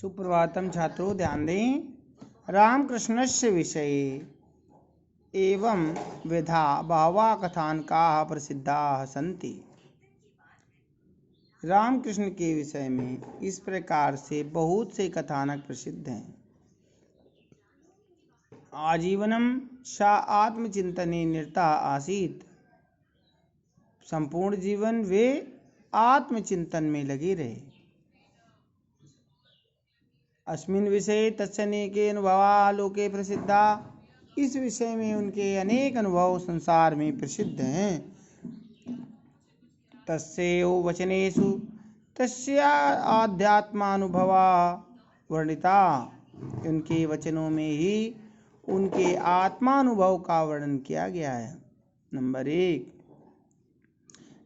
सुप्रभातम छात्रों, ध्यान दें। रामकृष्णस्य विषये एवं विधा बहवः कथानकाः प्रसिद्धाः सन्ति। रामकृष्ण के विषय में इस प्रकार से बहुत से कथानक प्रसिद्ध हैं। आजीवनम सा आत्मचिंतने निरता आसीत्। संपूर्ण जीवन वे आत्मचिंतन में लगे रहे। अस्मिन् विषये तत्सनेके अनुभवा लोके प्रसिद्धा। इस विषय में उनके अनेक अनुभव संसार में प्रसिद्ध हैं। तस्यैव वचनेषु तस्य आध्यात्मानुभवा वर्णिता। उनके वचनों में ही उनके आत्मानुभव का वर्णन किया गया है। नंबर 1,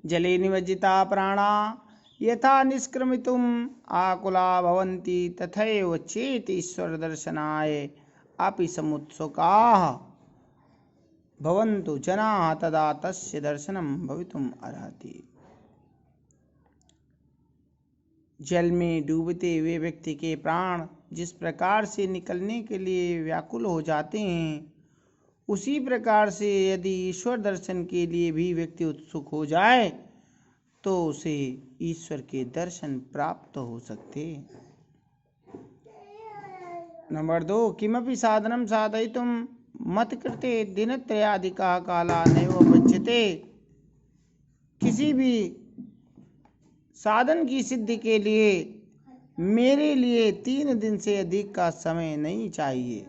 जले निमज्जिता प्राणा यथा निष्क्रमितुम आकुला भवन्ति तथैव चेत् ईश्वर दर्शनाय अपि समुत्सुकाः भवन्तु जनाः तदा तस्य दर्शनं भवितुम् अर्हति। जल में डूबते हुए व्यक्ति के प्राण जिस प्रकार से निकलने के लिए व्याकुल हो जाते हैं, उसी प्रकार से यदि ईश्वर दर्शन के लिए भी व्यक्ति उत्सुक हो जाए तो उसे ईश्वर के दर्शन प्राप्त हो सकते। नंबर 2, किमपि साधनं साधयितुं मत्कृते दिनत्रयाधिकः कालः नैव बध्यते। किसी भी साधन की सिद्धि के लिए मेरे लिए 3 दिन से अधिक का समय नहीं चाहिए।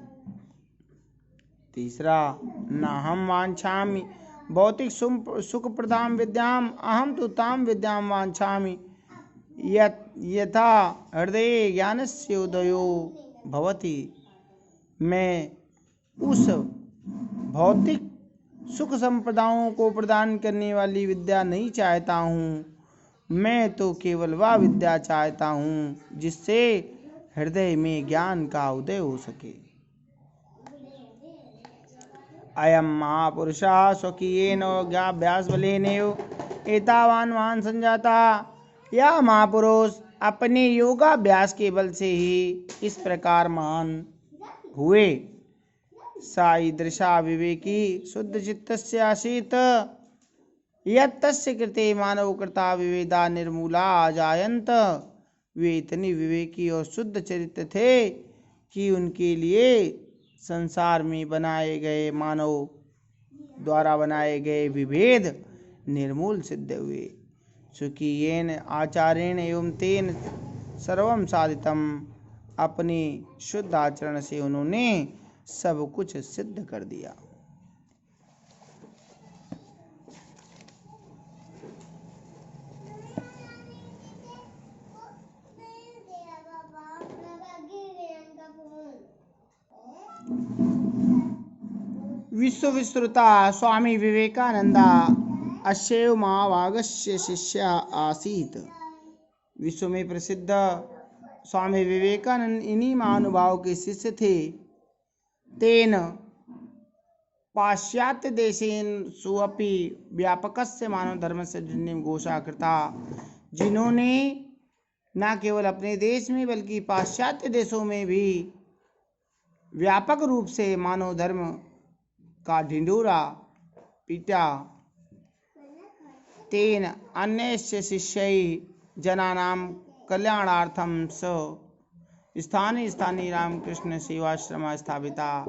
तीसरा, न हम वांछामि भौतिक सुख प्रदाम विद्याम अहम तो ताम विद्याम वांछामि यथा हृदय ज्ञानस्य उदयो भवति। मैं उस भौतिक सुख संपदाओं को प्रदान करने वाली विद्या नहीं चाहता हूँ। मैं तो केवल वह विद्या चाहता हूँ जिससे हृदय में ज्ञान का उदय हो सके। अयम महापुरुषः स्वकीयेन ज्ञानाभ्यासबलेनैव एतावान् महान् संजाता। यह महापुरुष अपने योगाभ्यास के बल से ही इस प्रकार महान हुए। सा ईदृशा विवेकी शुद्ध चित्तस्य आसीत् यत्तस्य कृते मानव कृता विवेदा निर्मूला अजायन्त। वे इतने विवेकी और शुद्ध चरित्र थे कि उनके लिए संसार में बनाए गए मानव द्वारा बनाए गए विभेद निर्मूल सिद्ध हुए। स्वकीयेन आचारेण एवं तेन सर्वं साधितम। अपने शुद्ध आचरण से उन्होंने सब कुछ सिद्ध कर दिया। विश्व विश्रुता स्वामी विवेकानंदा अशैव महाभागस्य शिष्य आसीत्। विश्व में प्रसिद्ध स्वामी विवेकानंद इन्हीं महानुभाव के शिष्य थे। तेन पाश्चात्य देशेषु अपि व्यापकस्य मानव धर्मस्य घोषणा कृता। जिन्होंने न केवल अपने देश में बल्कि पाश्चात्य देशों में भी व्यापक रूप से मानव धर्म का ढिंढोरा पीटा। तेन अन्यस्य शिष्यैः जनानां कल्याणार्थं स्थानीय रामकृष्ण सेवाश्रम स्थापिता।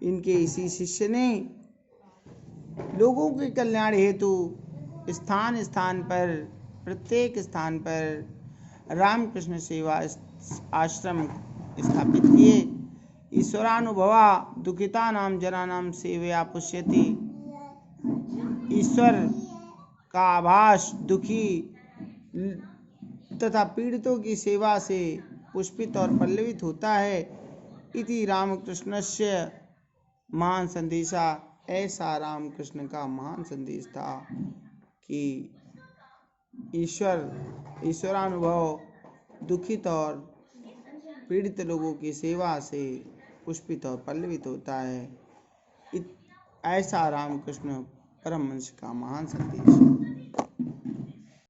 इनके इसी शिष्य ने लोगों के कल्याण हेतु प्रत्येक स्थान पर रामकृष्ण सेवा आश्रम स्थापित किए। ईश्वरानुभवा दुखितानां जनानां सेवया पुष्यति। ईश्वर का आभास दुखी तथा पीड़ितों की सेवा से पुष्पित और पल्लवित होता है। इति रामकृष्णस्य महान संदेशा। ऐसा रामकृष्ण का महान संदेश था कि ईश्वरानुभव दुखित और पीड़ित लोगों की सेवा से पुष्पित और पल्लवित होता है। ऐसा रामकृष्ण परमहंस का महान संदेश।